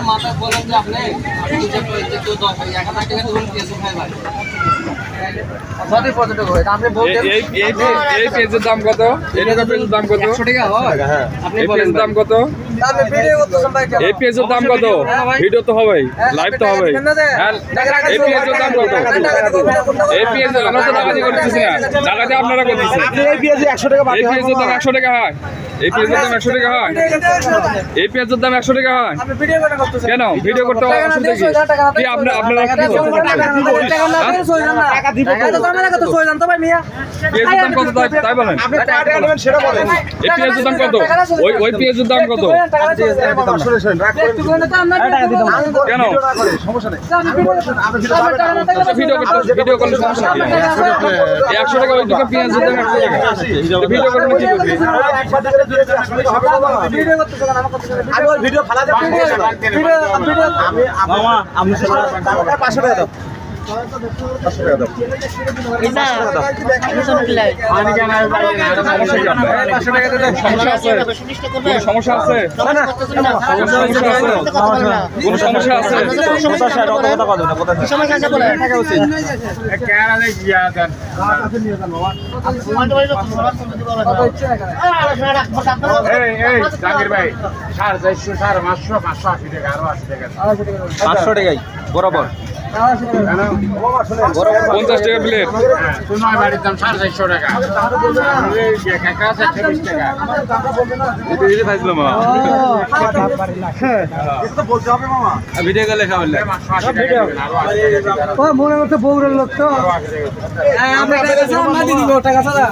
মাথা বলেন যে আপনি এই পেজের দাম কত? এটা পেজের দাম কত? 100 টাকা হয়। আপনি বলেন দাম কত? এই পেজের দাম কত? ভিডিও তো হবে, লাইভ তো হবে। এই পেজের দাম কত? এই পেজের আমরা তো টাকা দিয়ে করতেছি না, টাকা দিয়ে আপনারা করতেছেন। এই পেঁয়াজে 100 টাকা এই পেজের দাম 100 টাকা হয়। এই পেজের দাম 100 টাকা হয়। এই পেজের দাম 100 টাকা হয়। কেন ভিডিও করতে অসুবিধা কি? কি আপনারা কি পেজের দাম কত তাই বলেন? এই পেঁয়াজের দাম কত? ওই পেঁয়াজের দাম কত? কেন ভিডিও করলে সমস্যা কি? 100 টাকা ওই দুটো পেঁয়াজের দাম 100 টাকা। ভিডিও করলে কি করবে? সমস্যা আছে? কোন সমস্যা আছে? জাকির ভাই 450 500 580 টাকা আরো 80 টাকা 500 টাকাই বরাবর 50 টাকা প্লেট। তোমার বাড়ির দাম 450 টাকা কাকা আছে 30 টাকা এটা দিলে ভাজলো মা। এটা তো বলতে হবে মামা ভিডিও গেলে খাবেন না। মনে হচ্ছে বগুড়ার লোক তো আমরা টাকা দিব টাকা ছাড়া